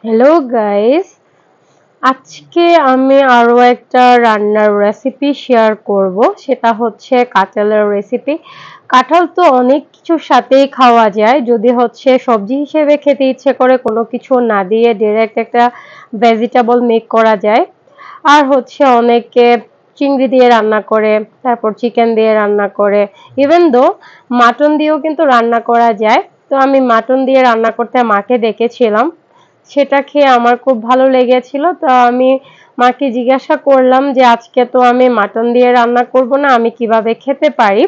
Hello guys, আজকে আমি আরো একটা রান্নার রেসিপি শেয়ার করব। সেটা হচ্ছে কাঁঠালের রেসিপি। কাঁঠাল তো অনেক কিছুর সাথেই খাওয়া যায়, যদি হচ্ছে সবজি হিসেবে খেতে ইচ্ছে করে কোনো কিছু না দিয়ে ডিরেক্ট একটা ভেজিটেবল মেক করা যায়। আর হচ্ছে অনেকে চিংড়ি দিয়ে রান্না করে, তারপর চিকেন দিয়ে রান্না করে, ইভেন দো মাটন দিয়েও কিন্তু রান্না করা যায়। তো আমি মাটন দিয়ে রান্না করতে মাকে দেখেছিলাম, সেটা খেয়ে আমার খুব ভালো লেগেছিল। তো আমি মাকে জিজ্ঞাসা করলাম যে আজকে তো আমি মাটন দিয়ে রান্না করব না, আমি কিভাবে খেতে পারি।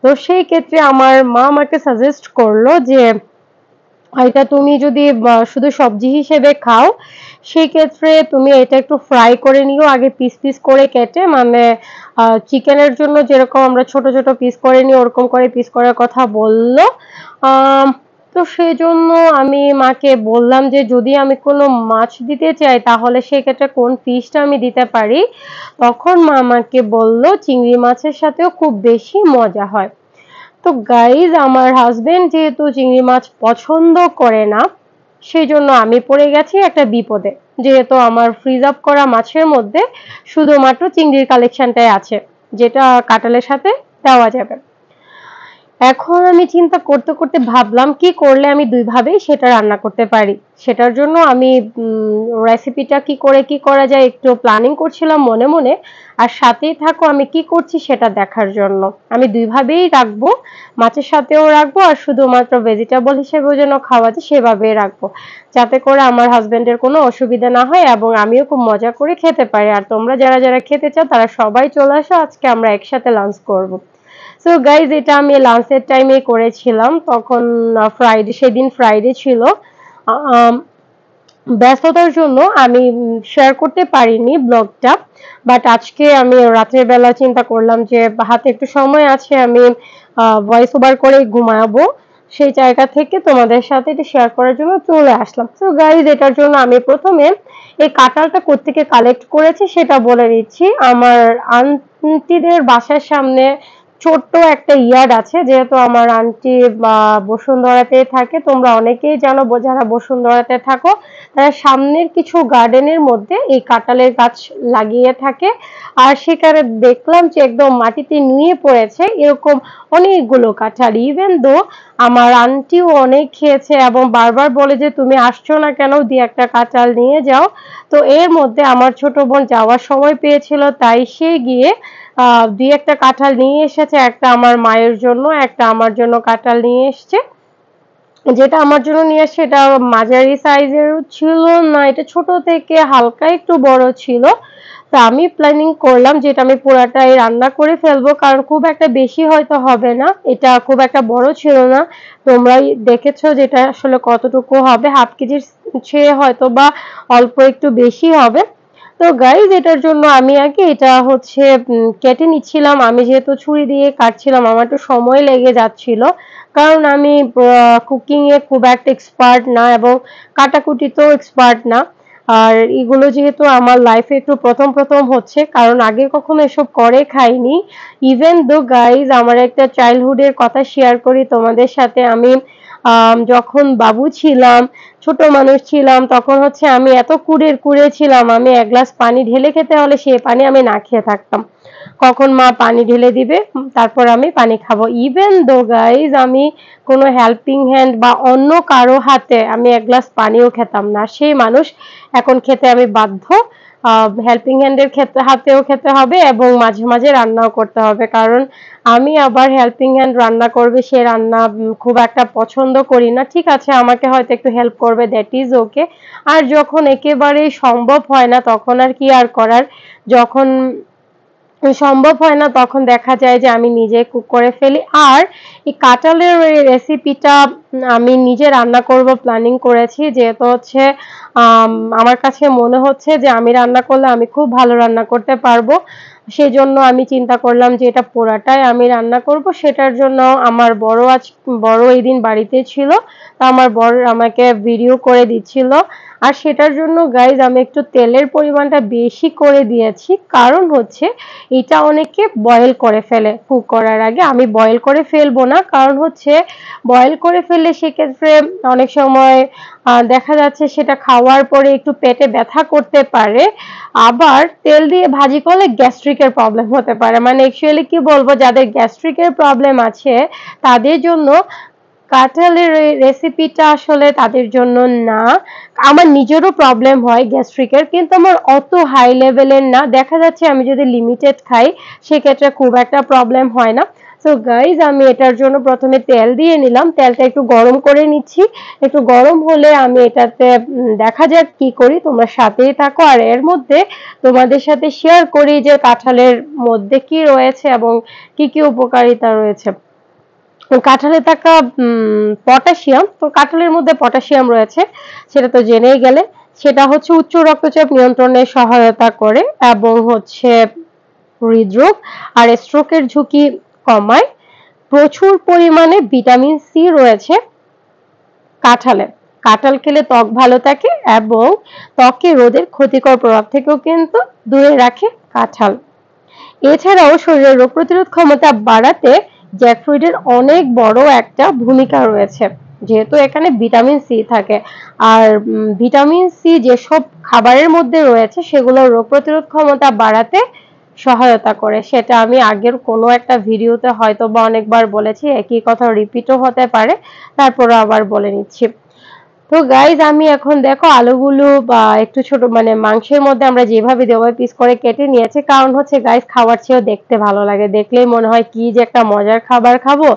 তো সেই ক্ষেত্রে আমার মা আমাকে সাজেস্ট করলো যে এটা তুমি যদি শুধু সবজি হিসেবে খাও, সেই ক্ষেত্রে তুমি এটা একটু ফ্রাই করে নিও আগে, পিস পিস করে কেটে, মানে চিকেনের জন্য যেরকম আমরা ছোট ছোট পিস করে নিই ওরকম করে পিস করার কথা বললো। তো সেই জন্য আমি মাকে বললাম যে যদি আমি কোনো মাছ দিতে চাই তাহলে সেক্ষেত্রে কোন ফিশটা আমি দিতে পারি। তখন মা আমাকে বললো চিংড়ি মাছের সাথেও খুব বেশি মজা হয়। তো গাইজ, আমার হাজবেন্ড যেহেতু চিংড়ি মাছ পছন্দ করে না, সেই জন্য আমি পড়ে গেছি একটা বিপদে। যেহেতু আমার ফ্রিজ আপ করা মাছের মধ্যে শুধুমাত্র চিংড়ির কালেকশনটাই আছে, যেটা কাঁঠালের সাথে দেওয়া যাবে। এখন আমি চিন্তা করতে করতে ভাবলাম কি করলে আমি দুইভাবেই সেটা রান্না করতে পারি। সেটার জন্য আমি রেসিপিটা কি করে কি করা যায় একটু প্ল্যানিং করছিলাম মনে মনে। আর সাথেই থাকো আমি কি করছি সেটা দেখার জন্য। আমি দুইভাবেই রাখবো, মাছের সাথেও রাখবো আর শুধুমাত্র ভেজিটেবল হিসেবেও যেন খাওয়া যায় সেভাবেই রাখবো, যাতে করে আমার হাজবেন্ডের কোনো অসুবিধা না হয় এবং আমিও খুব মজা করে খেতে পারি। আর তোমরা যারা যারা খেতে চাও তারা সবাই চলে আসো, আজকে আমরা একসাথে লাঞ্চ করবো। সো গাইজ, এটা আমি লাঞ্চের টাইমে করেছিলাম, তখন ফ্রাইডে, সেদিন ফ্রাইডে ছিল। আম, ব্যস্ততার জন্য আমি শেয়ার করতে পারিনি ব্লগটা। বাট আজকে আমি রাতের বেলা চিন্তা করলাম যে হাতে একটু সময় আছে, আমি ভয়েস ওভার করে ঘুমাবো, সেই জায়গা থেকে তোমাদের সাথে এটা শেয়ার করার জন্য চলে আসলাম। সো গাইজ, এটার জন্য আমি প্রথমে এই কাঁঠালটা কোত্থেকে কালেক্ট করেছি সেটা বলে দিচ্ছি। আমার আন্টিদের বাসার সামনে ছোট্ট একটা ইয়ার্ড আছে, যেহেতু আমার আন্টি বসুন্ধরাতে থাকে, তোমরা অনেকেই জানো যারা বসুন্ধরাতে থাকো, তারা সামনের কিছু গার্ডেনের মধ্যে এই কাঁঠালের গাছ লাগিয়ে থাকে। আর সেখানে দেখলাম যে একদম মাটিতে নুয়ে পড়েছে এরকম অনেকগুলো কাঁঠাল। ইভেন দো আমার আন্টিও অনেক খেয়েছে এবং বারবার বলে যে তুমি আসছো না কেন, দিয়ে একটা কাঁঠাল নিয়ে যাও। তো এর মধ্যে আমার ছোট বোন যাওয়ার সময় পেয়েছিল, তাই সে গিয়ে দুই একটা কাঁঠাল নিয়ে এসেছে, একটা আমার মায়ের জন্য, একটা আমার জন্য কাঁঠাল নিয়ে এসছে। যেটা আমার জন্য নিয়ে আসছে এটা মাঝারি সাইজের ছিল না, এটা ছোট থেকে হালকা একটু বড় ছিল। তা আমি প্ল্যানিং করলাম যেটা আমি পুরাটাই রান্না করে ফেলবো, কারণ খুব একটা বেশি হয়তো হবে না, এটা খুব একটা বড় ছিল না। তোমরাই দেখেছো যেটা আসলে কতটুকু হবে, হাফ কেজির চেয়ে হয়তো বা অল্প একটু বেশি হবে। তো গাইজ, এটার জন্য আমি আগে এটা হচ্ছে কেটে নিচ্ছিলাম। আমি যেহেতু ছুরি দিয়ে কাটছিলাম আমার একটু সময় লেগে যাচ্ছিল, কারণ আমি কুকিং এ খুব একটা এক্সপার্ট না এবং কাটাকুটিতেও এক্সপার্ট না। আর এগুলো যেহেতু আমার লাইফে একটু প্রথম প্রথম হচ্ছে, কারণ আগে কখনো এসব করে খাইনি। ইভেন দো গাইজ, আমার একটা চাইল্ডহুডের কথা শেয়ার করি তোমাদের সাথে। আমি যখন বাবু ছিলাম, ছোট মানুষ ছিলাম, তখন হচ্ছে আমি এত কুড়ে ছিলাম, আমি এক গ্লাস পানি ঢেলে খেতে হলে সেই পানি আমি না খেয়ে থাকতাম। কখন মা পানি ঢেলে দিবে তারপর আমি পানি খাবো। ইভেন দো গাইজ, আমি কোনো হেল্পিং হ্যান্ড বা অন্য কারো হাতে আমি এক গ্লাস পানিও খেতাম না, সেই মানুষ এখন খেতে আমি বাধ্য। হেল্পিং হ্যান্ডের হাতেও খেতে হবে এবং মাঝে মাঝে রান্নাও করতে হবে, কারণ আমি আবার হেল্পিং হ্যান্ড রান্না করবে সে রান্না খুব একটা পছন্দ করি না। ঠিক আছে, আমাকে হয়তো একটু হেল্প করবে, দ্যাট ইজ ওকে। আর যখন একেবারেই সম্ভব হয় না তখন আর কি আর করার, যখন সম্ভব হয় না তখন দেখা যায় যে আমি নিজে কুক করে ফেলি। আর এই কাঁঠালের এই রেসিপিটা আমি নিজে রান্না করব প্ল্যানিং করেছি, যেহেতু হচ্ছে আমার কাছে মনে হচ্ছে যে আমি রান্না করলে আমি খুব ভালো রান্না করতে পারবো। সেজন্য আমি চিন্তা করলাম যে এটা পুরাটাই আমি রান্না করব। সেটার জন্য আমার বড় এই দিন বাড়িতে ছিল। তো আমার বর আমাকে ভিডিও করে দিচ্ছিল। আর সেটার জন্য গাইজ আমি একটু তেলের পরিমাণটা বেশি করে দিয়েছি। কারণ হচ্ছে এটা অনেকে বয়েল করে ফেলে কুক করার আগে। আমি বয়েল করে ফেলবো না। কারণ হচ্ছে বয়েল করে ফেললে সেক্ষেত্রে অনেক সময় দেখা যাচ্ছে সেটা খাওয়ার পরে একটু পেটে ব্যথা করতে পারে। আবার তেল দিয়ে ভাজি করলে গ্যাস্ট্রিকের প্রবলেম হতে পারে। মানে অ্যাকচুয়ালি কি বলবো, যাদের গ্যাস্ট্রিকের প্রবলেম আছে তাদের জন্য কাঁঠালের এই রেসিপিটা আসলে তাদের জন্য না। আমার নিজেরও প্রবলেম হয় গ্যাস্ট্রিকের, কিন্তু আমার অত হাই লেভেলের না। দেখা যাচ্ছে আমি যদি লিমিটেড খাই সেক্ষেত্রে খুব একটা প্রবলেম হয় না। সো গাইজ আমি এটার জন্য প্রথমে তেল দিয়ে নিলাম। তেলটা একটু গরম করে নিচ্ছি। একটু গরম হলে আমি এটাতে দেখা যাক কি করি, তোমরা সাথেই থাকো। আর এর মধ্যে তোমাদের সাথে শেয়ার করি যে কাঁঠালের মধ্যে কি রয়েছে এবং কি কি উপকারিতা রয়েছে। কাঁঠালে থাকা পটাশিয়াম, তো কাঁঠালের মধ্যে পটাশিয়াম রয়েছে সেটা তো জেনেই গেলে। সেটা হচ্ছে উচ্চ রক্তচাপ নিয়ন্ত্রণে সহায়তা করে এবং হচ্ছে হৃদরোগ আর স্ট্রোকের ঝুঁকি কমায়। প্রচুর পরিমাণে ভিটামিন সি রয়েছে কাঁঠালে। কাঁঠাল খেলে ত্বক ভালো থাকে এবং ত্বকে রোদের ক্ষতিকর প্রভাব থেকেও কিন্তু দূরে রাখে কাঁঠাল। এছাড়াও শরীরের রোগ প্রতিরোধ ক্ষমতা বাড়াতে জ্যাকফ্রুটের অনেক বড় একটা ভূমিকা রয়েছে, যেহেতু এখানে ভিটামিন সি থাকে। আর ভিটামিন সি যেসব খাবারের মধ্যে রয়েছে সেগুলো রোগ প্রতিরোধ ক্ষমতা বাড়াতে সহায়তা করে। সেটা আমি আগের কোনো একটা ভিডিওতে হয়তো বা অনেকবার বলেছি, একই কথা রিপিটও হতে পারে, তারপরে আবার বলে নিচ্ছি। তো গাইজ আমি এখন দেখো আলুগুলো বা একটু ছোট মানে মাংসের মধ্যে আমরা যেভাবে দেবো পিস করে কেটে নিয়েছি। কারণ হচ্ছে গাইজ খাওয়ার চেয়েও দেখতে ভালো লাগে, দেখলেই মনে হয় কি যে একটা মজার খাবার খাবো।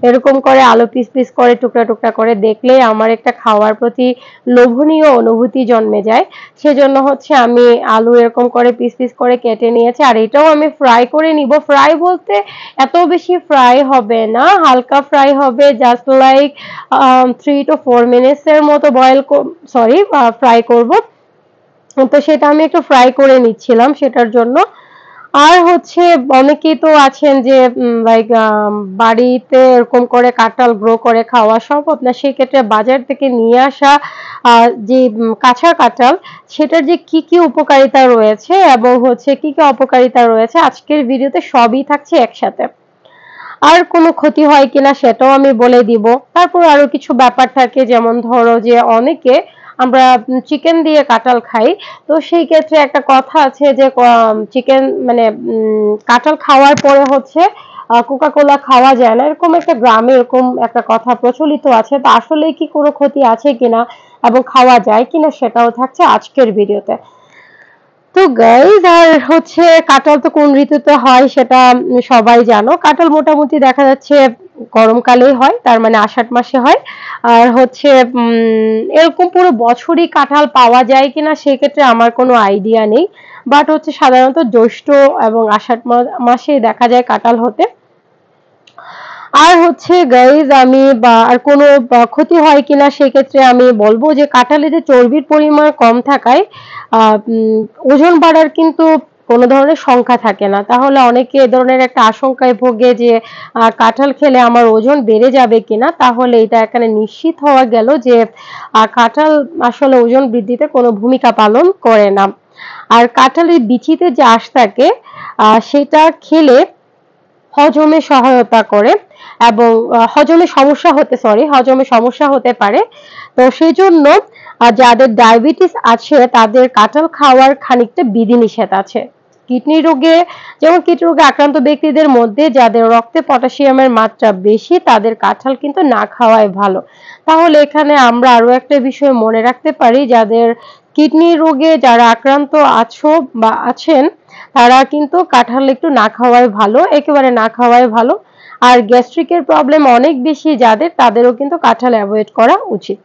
এরকম করে আলু পিস পিস করে টুকরা টুকরা করে দেখলেই আমার একটা খাওয়ার প্রতি লোভনীয় অনুভূতি জন্মে যায়। সেজন্য হচ্ছে আমি আলু এরকম করে পিস পিস করে কেটে নিয়েছি। আর এটাও আমি ফ্রাই করে নিব। ফ্রাই বলতে এত বেশি ফ্রাই হবে না, হালকা ফ্রাই হবে, জাস্ট লাইক 3 to 4 মিনিটস এর মতো ফ্রাই করব। তো সেটা আমি একটু ফ্রাই করে নিচ্ছিলাম সেটার জন্য। আর হচ্ছে অনেকেই তো আছেন যে লাইক বাড়িতে এরকম করে কাঁঠাল গ্রো করে খাওয়া সম্ভব না, সেক্ষেত্রে বাজার থেকে নিয়ে আসা যে কাঁচা কাঁঠাল সেটার যে কি কি উপকারিতা রয়েছে এবং হচ্ছে কি কি অপকারিতা রয়েছে আজকের ভিডিওতে সবই থাকছে একসাথে। আর কোনো ক্ষতি হয় কিনা সেটাও আমি বলে দিব। তারপর আরো কিছু ব্যাপার থাকে, যেমন ধরো যে অনেকে আমরা চিকেন দিয়ে কাঁঠাল খাই। তো সেই ক্ষেত্রে একটা কথা আছে যে চিকেন মানে কাঁঠাল খাওয়ার পরে হচ্ছে কোকা কোলা খাওয়া যায় না, এরকম একটা গ্রামে এরকম একটা কথা প্রচলিত আছে। তো আসলে কি কোনো ক্ষতি আছে কিনা এবং খাওয়া যায় কিনা সেটাও থাকছে আজকের ভিডিওতে। তো গাইজ আর হচ্ছে কাঁঠাল তো কোন ঋতুতে হয় সেটা সবাই জানো। কাঁঠাল মোটামুটি দেখা যাচ্ছে গরমকালেই হয়, তার মানে আষাঢ় মাসে হয়। আর হচ্ছে এরকম পুরো বছরই কাঁঠাল পাওয়া যায় কিনা সেক্ষেত্রে আমার কোনো আইডিয়া নেই। বাট হচ্ছে সাধারণত জ্যৈষ্ঠ এবং আষাঢ় মাসে দেখা যায় কাঁঠাল হতে। আর হচ্ছে গাইজ আমি আর কোনো ক্ষতি হয় কিনা সেক্ষেত্রে আমি বলবো যে কাঁঠালে যে চর্বির পরিমাণ কম থাকায় ওজন বাড়ার কিন্তু কোনো ধরনের সংখ্যা থাকে না। তাহলে অনেকে এ ধরনের একটা আশঙ্কায় ভোগে যে কাঁঠাল খেলে আমার ওজন বেড়ে যাবে কিনা। তাহলে এটা এখানে নিশ্চিত হওয়া গেল যে কাঁঠাল আসলে ওজন বৃদ্ধিতে কোনো ভূমিকা পালন করে না। আর কাঁঠালের বিচিতে যে আঁশ থাকে সেটা খেলে হজমে সহায়তা করে এবং হজমে সমস্যা হতে পারে। তো সেজন্য যাদের ডায়াবেটিস আছে তাদের কাঁঠাল খাওয়ার খানিকটা বিধিনিষেধ আছে। কিডনি রোগে আক্রান্ত ব্যক্তিদের মধ্যে যাদের রক্তে পটাশিয়ামের মাত্রা বেশি তাদের কাঁঠাল কিন্তু না খাওয়াই ভালো। তাহলে এখানে আমরা আরো একটা বিষয় মনে রাখতে পারি, যাদের কিডনি রোগে যারা আক্রান্ত আছো বা আছেন তারা কিন্তু কাঁঠাল একটু না খাওয়াই ভালো, একেবারে না খাওয়াই ভালো। আর গ্যাস্ট্রিকের প্রবলেম অনেক বেশি যাদের, তাদেরও কিন্তু কাঁঠাল অ্যাভয়েড করা উচিত।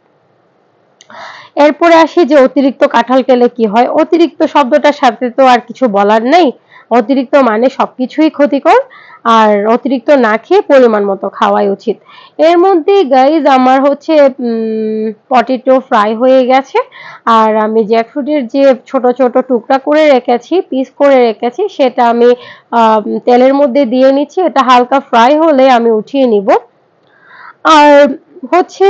এরপরে আসি যে অতিরিক্ত কাঁঠাল খেলে কি হয়। অতিরিক্ত শব্দটার সাথে তো আর কিছু বলার নেই। অতিরিক্ত মানে সবকিছুই ক্ষতিকর, আর অতিরিক্ত না খেয়ে পরিমাণ মতো খাওয়াই উচিত। এর মধ্যেই গাইজ আমার হচ্ছে পটেটো ফ্রাই হয়ে গেছে, আর আমি জ্যাকফ্রুটের যে ছোট ছোট টুকরা করে রেখেছি, পিস করে রেখেছি, সেটা আমি তেলের মধ্যে দিয়ে নিচ্ছি। এটা হালকা ফ্রাই হলে আমি উঠিয়ে নিব। আর হচ্ছে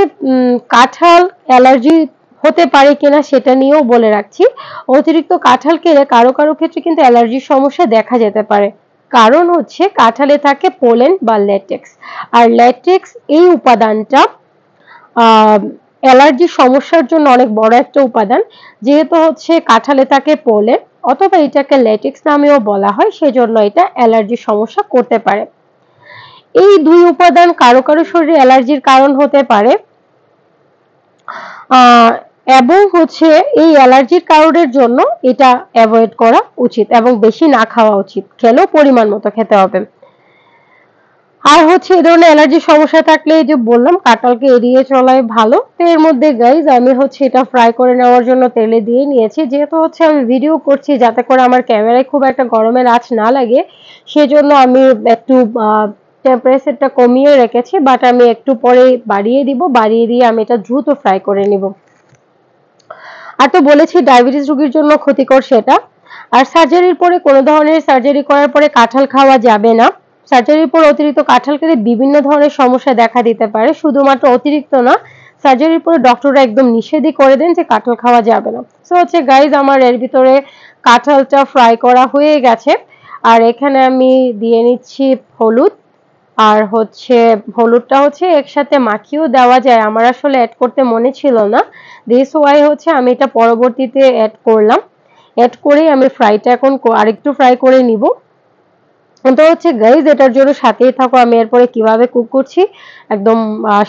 কাঁঠাল অ্যালার্জি হতে পারে কিনা সেটা নিয়েও বলে রাখছি। অতিরিক্ত কাঁঠাল খেলে কারো কারো ক্ষেত্রে কিন্তু অ্যালার্জির সমস্যা দেখা যেতে পারে। কারণ হচ্ছে কাঁঠালে থাকে পোলেন বা ল্যাটেক্স, আর ল্যাটেক্স এই উপাদানটা অ্যালার্জির সমস্যার জন্য অনেক বড় একটা উপাদান। যেহেতু হচ্ছে কাঁঠালে থাকে পোলেন, অথবা এটাকে ল্যাটেক্স নামেও বলা হয়, সেজন্য এটা অ্যালার্জির সমস্যা করতে পারে। এই দুই উপাদান কারো কারো শরীরে অ্যালার্জির কারণ হতে পারে, এবং হচ্ছে এই অ্যালার্জির কারণের জন্য এটা অ্যাভয়েড করা উচিত এবং বেশি না খাওয়া উচিত, খেলেও পরিমাণ মতো খেতে হবে। আর হচ্ছে এই ধরনের অ্যালার্জির সমস্যা থাকলে এই যে বললাম কাঁঠালকে এড়িয়ে চলাই ভালো। তো এর মধ্যে গাইজ আমি হচ্ছে এটা ফ্রাই করে নেওয়ার জন্য তেলে দিয়ে নিয়েছি। যেহেতু হচ্ছে আমি ভিডিও করছি যাতে করে আমার ক্যামেরায় খুব একটা গরমের আঁচ না লাগে, সেজন্য আমি একটু টেম্পারেচারটা কমিয়ে রেখেছি, বাট আমি একটু পরে বাড়িয়ে দিব, বাড়িয়ে দিয়ে আমি এটা দ্রুত ফ্রাই করে নিব। আর তো বলেছি ডায়াবেটিস রোগীর জন্য ক্ষতিকর সেটা। আর সার্জারির পরে কোনো ধরনের সার্জারি করার পরে কাঁঠাল খাওয়া যাবে না। সার্জারির পর অতিরিক্ত কাঁঠাল খেলে বিভিন্ন ধরনের সমস্যা দেখা দিতে পারে, শুধুমাত্র অতিরিক্ত না, সার্জারির পরে ডক্টররা একদম নিষেধই করে দেন যে কাঁঠাল খাওয়া যাবে না। সো হচ্ছে গাইজ আমার এর ভিতরে কাঁঠালটা ফ্রাই করা হয়ে গেছে, আর এখানে আমি দিয়ে নিচ্ছি হলুদ। আর হচ্ছে হলুদটা হচ্ছে একসাথে মাখিয়েও দেওয়া যায়, আমার আসলে অ্যাড করতে মনে ছিল না, দিস ওয়াই হচ্ছে আমি এটা পরবর্তীতে অ্যাড করলাম। অ্যাড করেই আমি ফ্রাইটা এখন আরেকটু ফ্রাই করে নিব। তো হচ্ছে গাইজ এটার জন্য সাথেই থাকো, আমি এরপরে কিভাবে কুক করছি একদম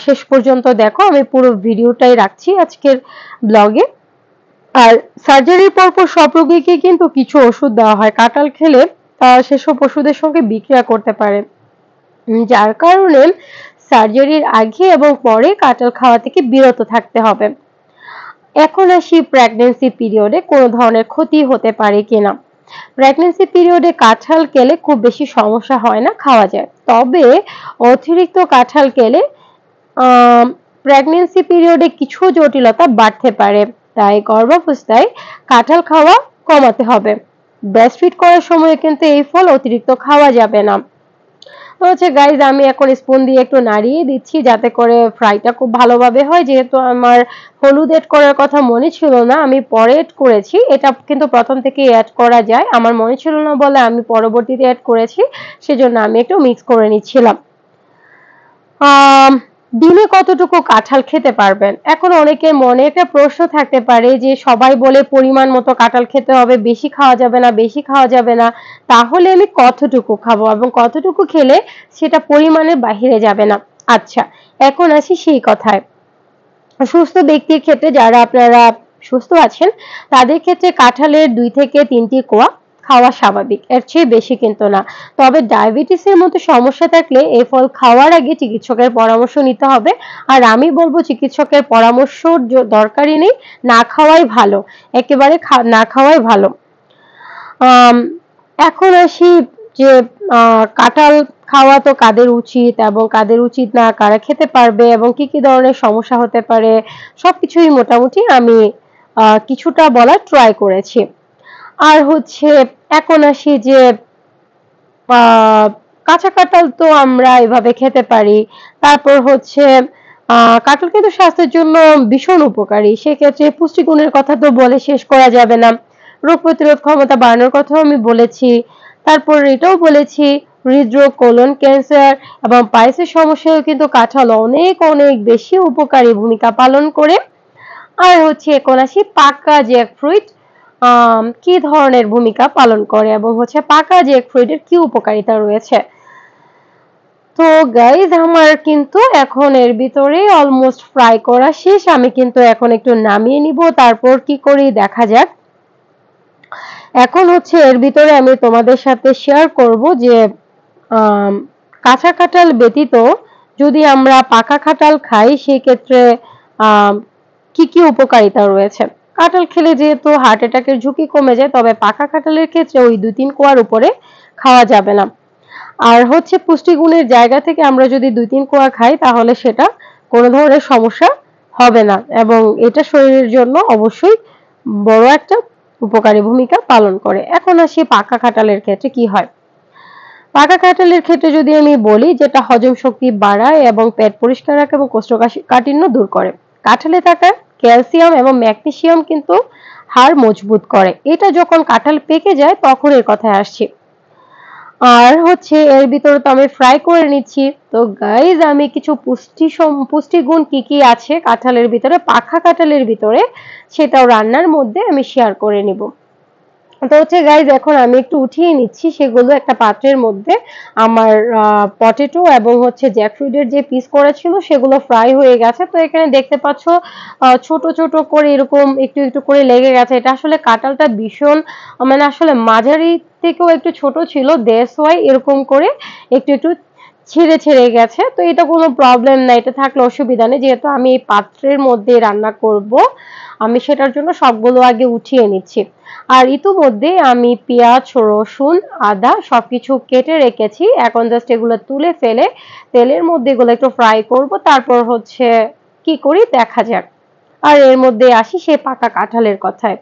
শেষ পর্যন্ত দেখো, আমি পুরো ভিডিওটাই রাখছি আজকের ব্লগে। আর সার্জারির পরপর সব রোগীকে কিন্তু কিছু ওষুধ দেওয়া হয়, কাঁঠাল খেলে সেসব ওষুধের সঙ্গে বিক্রিয়া করতে পারে, যার কারণে সার্জারির আগে এবং পরে কাঁঠাল খাওয়া থেকে বিরত থাকতে হবে। এখন আসি প্রেগন্যান্সি পিরিয়ডে কোনো ধরনের ক্ষতি হতে পারে কিনা। প্রেগন্যান্সি পিরিয়ডে কাঁঠাল খেলে খুব বেশি সমস্যা হয় না, খাওয়া যায়। তবে অতিরিক্ত কাঁঠাল খেলে প্রেগন্যান্সি পিরিয়ডে কিছু জটিলতা বাড়তে পারে, তাই গর্ভাবস্থায় কাঁঠাল খাওয়া কমাতে হবে। ব্রেস্টফিড করার সময় কিন্তু এই ফল অতিরিক্ত খাওয়া যাবে না। তো হচ্ছে গাইজ আমি এখন স্পুন দিয়ে একটু নাড়িয়ে দিচ্ছি যাতে করে ফ্রাইটা খুব ভালোভাবে হয়। যেহেতু আমার হলুদ অ্যাড করার কথা মনে ছিল না, আমি পরে অ্যাড করেছি, এটা কিন্তু প্রথম থেকেই অ্যাড করা যায়, আমার মনে ছিল না বলে আমি পরবর্তীতে অ্যাড করেছি, সেজন্য আমি একটু মিক্স করে নিচ্ছিলাম। দিনে কতটুকু কাঁঠাল খেতে পারবেন? এখন অনেকের মনে একটা প্রশ্ন থাকতে পারে যে সবাই বলে পরিমাণ মতো কাঁঠাল খেতে হবে, বেশি খাওয়া যাবে না, বেশি খাওয়া যাবে না, তাহলে আমি কতটুকু খাবো এবং কতটুকু খেলে সেটা পরিমাণের বাহিরে যাবে না? আচ্ছা, এখন আসি সেই কথায়। সুস্থ ব্যক্তির ক্ষেত্রে, যারা আপনারা সুস্থ আছেন, তাদের ক্ষেত্রে কাঁঠালের 2 থেকে 3টি কোয়া খাওয়া স্বাভাবিক, এর চেয়ে বেশি কিন্তু না। তবে ডায়াবেটিসের মতো সমস্যা থাকলে এই ফল খাওয়ার আগে চিকিৎসকের পরামর্শ নিতে হবে। আর আমি বলবো চিকিৎসকের পরামর্শর দরকারই নেই, না খাওয়াই ভালো, একেবারে না খাওয়াই ভালো। এখন আসি যে কাঁঠাল খাওয়া তো কাদের উচিত এবং কাদের উচিত না, কারা খেতে পারবে এবং কি কি ধরনের সমস্যা হতে পারে, সবকিছুই মোটামুটি আমি কিছুটা বলার ট্রাই করেছি। আর হচ্ছে এখন আসি যে কাঁচা কাঁঠাল তো আমরা এভাবে খেতে পারি। তারপর হচ্ছে কাঁঠাল কিন্তু স্বাস্থ্যের জন্য ভীষণ উপকারী, সেক্ষেত্রে পুষ্টিগুণের কথা তো বলে শেষ করা যাবে না। রোগ প্রতিরোধ ক্ষমতা বাড়ানোর কথাও আমি বলেছি। তারপর এটাও বলেছি হৃদরোগ, কোলন ক্যান্সার এবং পাইলসের সমস্যায় কিন্তু কাঁঠাল অনেক অনেক বেশি উপকারী ভূমিকা পালন করে। আর হচ্ছে এখন আসি পাকা জ্যাকফ্রুট কি ধরনের ভূমিকা পালন করে এবং হচ্ছে পাকা জ্যাকফ্রুটের কি উপকারিতা রয়েছে। তো গাইজ আমার কিন্তু এখন এর ভিতরে অলমোস্ট ফ্রাই করা শেষ, আমি কিন্তু এখন একটু নামিয়ে নিব, তারপর কি করি দেখা যাক। এখন হচ্ছে এর ভিতরে আমি তোমাদের সাথে শেয়ার করব যে কাঁচা কাঁঠাল ব্যতীত যদি আমরা পাকা কাঁঠাল খাই, সেই ক্ষেত্রে কি কি উপকারিতা রয়েছে। কাঁঠাল খেলে যেহেতু হার্ট অ্যাটাকের ঝুঁকি কমে যায়, তবে পাকা কাঁঠালের ক্ষেত্রে ওই 2-3 কোয়ার উপরে খাওয়া যাবে না। আর হচ্ছে পুষ্টিগুণের জায়গা থেকে আমরা যদি 2-3 কোয়া খাই তাহলে সেটা কোনো ধরনের সমস্যা হবে না এবং এটা শরীরের জন্য অবশ্যই বড় একটা উপকারী ভূমিকা পালন করে। এখন আসি পাকা কাঁঠালের ক্ষেত্রে কি হয়। পাকা কাঁঠালের ক্ষেত্রে যদি আমি বলি, যেটা হজম শক্তি বাড়ায় এবং পেট পরিষ্কার রাখে এবং কোষ্ঠকাঠিন্য দূর করে। কাঁঠালে থাকা ক্যালসিয়াম এবং ম্যাগনেসিয়াম কিন্তু হাড় মজবুত করে। এটা যখন কাঁঠাল পেকে যায় তখন এর কথায় আসছি। আর হচ্ছে এর ভিতরে তো আমি ফ্রাই করে নিচ্ছি। তো গাইস, আমি কিছু পুষ্টিগুণ কি কি আছে কাঁঠালের ভিতরে, পাকা কাঁঠালের ভিতরে, সেটাও রান্নার মধ্যে আমি শেয়ার করে নিব। তো হচ্ছে গাইজ, এখন আমি একটু উঠিয়ে নিচ্ছি সেগুলো একটা পাত্রের মধ্যে। আমার পটেটো এবং হচ্ছে জ্যাকফ্রুটের যে পিস করা ছিল সেগুলো ফ্রাই হয়ে গেছে। তো এখানে দেখতে পাচ্ছ ছোট ছোট করে এরকম একটু একটু করে লেগে গেছে। এটা আসলে কাঁঠালটা ভীষণ মানে আসলে মাঝারি থেকেও একটু ছোট ছিল, দ্যাটস ওয়াই এরকম করে একটু একটু ছিঁড়ে ছিঁড়ে গেছে। তো এটা কোনো প্রবলেম না, এটা থাকলে অসুবিধা নেই, যেহেতু আমি এই পাত্রের মধ্যে রান্না করব আমি সেটার জন্য সবগুলো আগে উঠিয়ে নিচ্ছি। আর ইতিমধ্যে আমি পেঁয়াজ, রসুন, আদা সবকিছু কেটে রেখেছি। এখন জাস্ট এগুলো তুলে ফেলে তেলের মধ্যে এগুলো একটু ফ্রাই করব, তারপর হচ্ছে কি করি দেখা যাক। আর এর মধ্যে আসি সেই পাকা কাঁঠালের কথায়।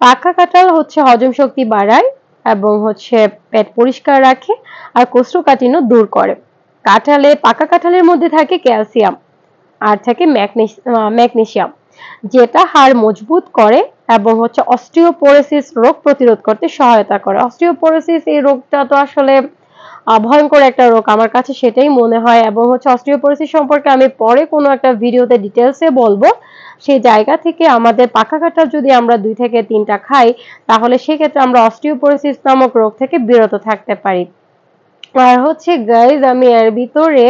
পাকা কাঁঠাল হচ্ছে হজম শক্তি বাড়ায় এবং হচ্ছে পেট পরিষ্কার রাখে আর কোষ্ঠকাঠিন্য দূর করে। পাকা কাঁঠালের মধ্যে থাকে ক্যালসিয়াম আর থাকে ম্যাগনেসিয়াম, যেটা হাড় মজবুত করে এবং হচ্ছে অস্টিওপোরোসিস রোগ প্রতিরোধ করতে সহায়তা করে। অস্টিওপোরোসিস এই রোগটা তো আসলে ভয়ঙ্কর একটা রোগ আমার কাছে, সেটাই মনে হয়। এবং হচ্ছে অস্টিওপোরোসিস সম্পর্কে আমি পরে কোনো একটা ভিডিওতে ডিটেলসে বলবো। সেই জায়গা থেকে আমাদের পাকা কাঁঠাল যদি আমরা 2 থেকে 3টা খাই তাহলে সেক্ষেত্রে আমরা অস্টিওপোরোসিস নামক রোগ থেকে বিরত থাকতে পারি। আর হচ্ছে গাইজ, আমি এর ভিতরে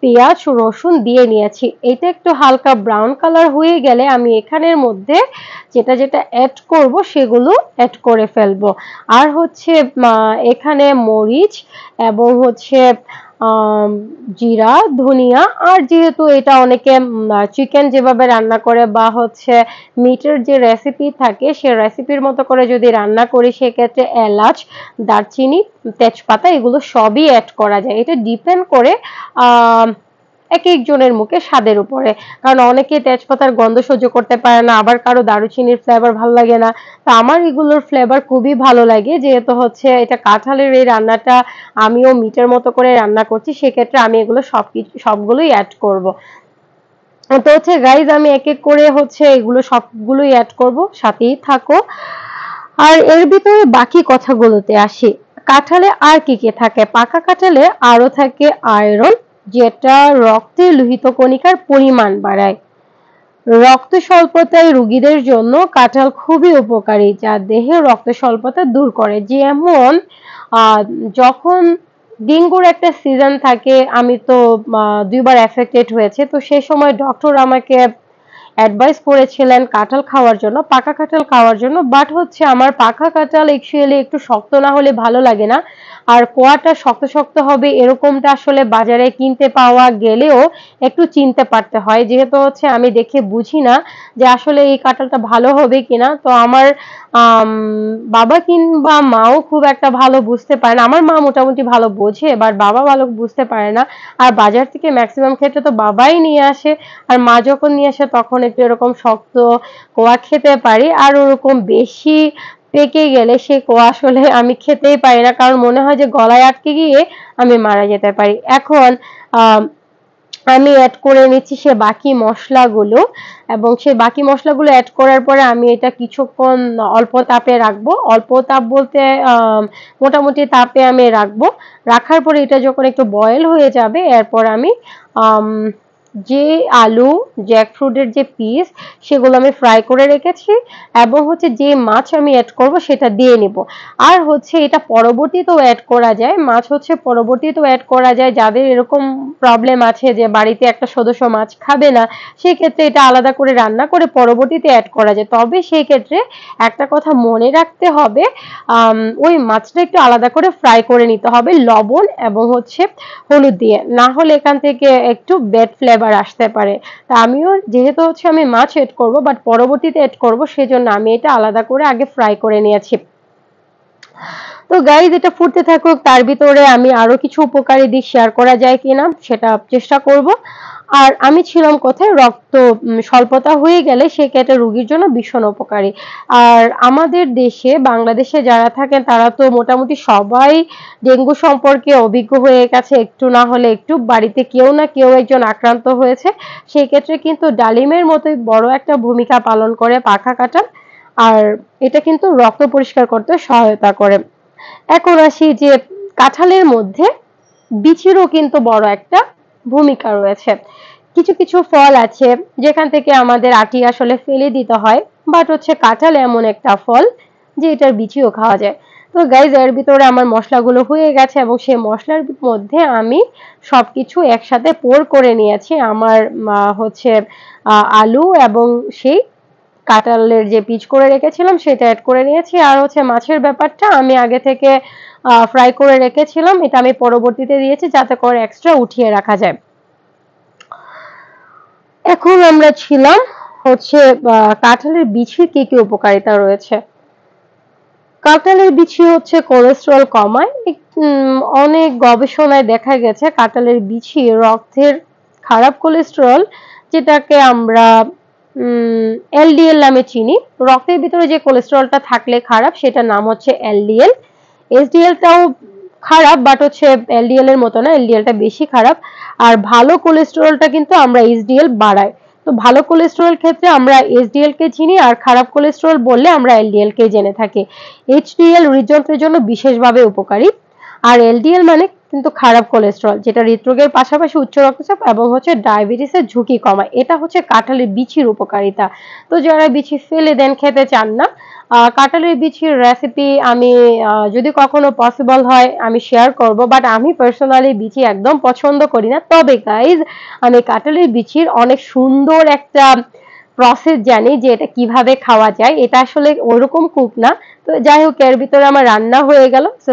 পেঁয়াজ রসুন দিয়ে নিয়েছি। এটা একটু হালকা ব্রাউন কালার হয়ে গেলে আমি এখানের মধ্যে যেটা যেটা অ্যাড করব সেগুলো অ্যাড করে ফেলবো। আর হচ্ছে এখানে মরিচ এবং হচ্ছে জিরা, ধনিয়া, আর যেহেতু এটা অনেকে চিকেন যেভাবে রান্না করে বা হচ্ছে মিটের যে রেসিপি থাকে সে রেসিপির মতো করে যদি রান্না করি সেক্ষেত্রে এলাচ, দারচিনি, তেজপাতা এগুলো সবই অ্যাড করা যায়। এটা ডিপেন্ড করে এক একজনের মুখে স্বাদের উপরে, কারণ অনেকে তেজপাতার গন্ধ সহ্য করতে পারে না, আবার কারো দারুচিনির ফ্লেভার ভালো লাগে না। তো আমার এগুলোর ফ্লেভার খুবই ভালো লাগে, যেহেতু হচ্ছে এটা কাঁঠালের এই রান্নাটা আমিও মিটের মতো করে রান্না করছি, সেক্ষেত্রে আমি এগুলো সবগুলোই অ্যাড করব। তো হচ্ছে গাইজ, আমি এক এক করে হচ্ছে এগুলো সবগুলোই অ্যাড করব, সাথেই থাকো। আর এর ভিতরে বাকি কথাগুলোতে আসি। কাঁঠালে আর কি কি থাকে? পাকা কাঁঠালে আরো থাকে আয়রন, যেটা রক্তে লোহিত কণিকার পরিমাণ বাড়ায়। রক্ত স্বল্পতায় রোগীদের জন্য কাঁঠাল খুবই উপকারী, যা দেহে রক্ত স্বল্পতা দূর করে। যেমন যখন ডেঙ্গুর একটা সিজন থাকে, আমি তো 2বার এফেক্টেড হয়েছে, তো সেই সময় ডক্টর আমাকে অ্যাডভাইস করেছিলেন কাঁঠাল খাওয়ার জন্য, পাকা কাঁঠাল খাওয়ার জন্য। বাট হচ্ছে আমার পাকা কাঁঠাল অ্যাকচুয়ালি একটু শক্ত না হলে ভালো লাগে না, আর কোয়াটা শক্ত শক্ত হবে এরকমটা আসলে বাজারে কিনতে পাওয়া গেলেও একটু চিনতে পারতে হয়, যেহেতু হচ্ছে আমি দেখে বুঝি না যে আসলে এই কাঁঠালটা ভালো হবে কিনা। তো আমার বাবা কিংবা মাও খুব একটা ভালো বুঝতে পারে না। আমার মা মোটামুটি ভালো বোঝে, বাট বাবা ভালো বুঝতে পারে না। আর বাজার থেকে ম্যাক্সিমাম ক্ষেত্রে তো বাবাই নিয়ে আসে, আর মা যখন নিয়ে আসে তখন একটু এরকম শক্ত কোয়া খেতে পারি। আর ওরকম বেশি পেকে গেলে সে কোয়া আসলে আমি খেতেই পারি না, কারণ মনে হয় যে গলায় আটকে গিয়ে আমি মারা যেতে পারি। এখন আমি অ্যাড করে নিচ্ছি সে বাকি মশলাগুলো, এবং সেই বাকি মশলাগুলো অ্যাড করার পরে আমি এটা কিছুক্ষণ অল্প তাপে রাখবো। অল্প তাপ বলতে মোটামুটি তাপে আমি রাখবো। রাখার পরে এটা যখন একটু বয়েল হয়ে যাবে এরপর আমি যে আলু, জ্যাকফ্রুটের যে পিস সেগুলো আমি ফ্রাই করে রেখেছি এবং হচ্ছে যে মাছ আমি অ্যাড করব সেটা দিয়ে নিব। আর হচ্ছে এটা পরবর্তীতেও অ্যাড করা যায়, মাছ হচ্ছে পরবর্তীতেও অ্যাড করা যায়। যাদের এরকম প্রবলেম আছে যে বাড়িতে একটা সদস্য মাছ খাবে না, সেক্ষেত্রে এটা আলাদা করে রান্না করে পরবর্তীতে অ্যাড করা যায়। তবে সেই ক্ষেত্রে একটা কথা মনে রাখতে হবে, ওই মাছটা একটু আলাদা করে ফ্রাই করে নিতে হবে লবণ এবং হচ্ছে হলুদ দিয়ে, না হলে এখান থেকে একটু ব্যাড ফ্লেভার ফ্লেভার আসতে পারে। তা আমিও যেহেতু হচ্ছে আমি মাছ এড করব বাট পরবর্তীতে এড করব, সেজন্য আমি এটা আলাদা করে আগে ফ্রাই করে নিয়েছি। তো গাইজ এটা ফুটতে থাকুক, তার ভিতরে আমি আরো কিছু উপকারী দিক শেয়ার করা যায় কিনা সেটা চেষ্টা করব। আর আমি ছিলাম কোথায়, রক্ত স্বল্পতা হয়ে গেলে সেক্ষেত্রে রোগীর জন্য ভীষণ উপকারী। আর আমাদের দেশে বাংলাদেশে যারা থাকেন তারা তো মোটামুটি সবাই ডেঙ্গু সম্পর্কে অভিজ্ঞ হয়ে গেছে, একটু না হলে একটু বাড়িতে কেউ না কেউ একজন আক্রান্ত হয়েছে। সেই ক্ষেত্রে কিন্তু ডালিমের মতোই বড় একটা ভূমিকা পালন করে পাখা কাটা, আর এটা কিন্তু রক্ত পরিষ্কার করতে সহায়তা করে। এখন আসি যে কাঁঠালের মধ্যে বিচিরও কিন্তু বড় একটা ভূমিকা রয়েছে। কিছু কিছু ফল আছে যেখান থেকে আমাদের আটি আসলে ফেলে দিতে হয়, বাট হচ্ছে কাঁঠাল এমন একটা ফল যে এটার বিচিও খাওয়া যায়। তো গাইজ এর ভিতরে আমার মশলাগুলো হয়ে গেছে এবং সেই মশলার মধ্যে আমি সবকিছু একসাথে পোর করে নিয়েছি। আমার হচ্ছে আলু এবং সেই কাঁঠালের যে পিচ করে রেখেছিলাম সেটা অ্যাড করে নিয়েছি। আর হচ্ছে মাছের ব্যাপারটা আমি আগে থেকে ফ্রাই করে রেখেছিলাম, এটা আমি পরবর্তীতে দিয়েছি যাতে করে এক্সট্রা উঠিয়ে রাখা যায়। এখন আমরা ছিলাম হচ্ছে কাঁঠালের বিচির কি কি উপকারিতা রয়েছে। কাঁঠালের বিচি হচ্ছে কোলেস্টেরল কমায়। অনেক গবেষণায় দেখা গেছে কাঁঠালের বিচি রক্তের খারাপ কোলেস্টেরল, যেটাকে আমরা এলডিএল নামে চিনি, রক্তের ভিতরে যে কোলেস্টেরলটা থাকলে খারাপ সেটার নাম হচ্ছে এলডিএল। এসডিএলটাও খারাপ বাট হচ্ছে এলডিএল এর মতো না, এলডিএলটা বেশি খারাপ। আর ভালো কোলেস্টেরলটা কিন্তু আমরা এইচডিএল বাড়াই। তো ভালো কোলেস্টেরল ক্ষেত্রে আমরা এইচডিএল কে চিনি, আর খারাপ কোলেস্টেরল বললে আমরা এলডিএল কে জেনে থাকি। এইচডিএল হৃদযন্ত্রের জন্য বিশেষভাবে উপকারী, আর এলডিএল মানে কিন্তু খারাপ কোলেস্টেরল, যেটা হৃদরোগের পাশাপাশি উচ্চ রক্তচাপ এবং হচ্ছে ডায়াবেটিসের ঝুঁকি কমায়। এটা হচ্ছে কাঁঠালের বিচির উপকারিতা। তো যারা বিচি ফেলে দেন, খেতে চান না, কাঁঠালের বিচির রেসিপি আমি যদি কখনো পসিবল হয় আমি শেয়ার করব, বাট আমি পার্সোনালি বিচি একদম পছন্দ করি না। তবে গাইজ আমি কাঁঠালের বিচির অনেক সুন্দর একটা প্রসেস জানি যে এটা কিভাবে খাওয়া যায়। এটা আসলে ওরকম কুক না, তো যাই হোক এর ভিতরে আমার রান্না হয়ে গেল। সো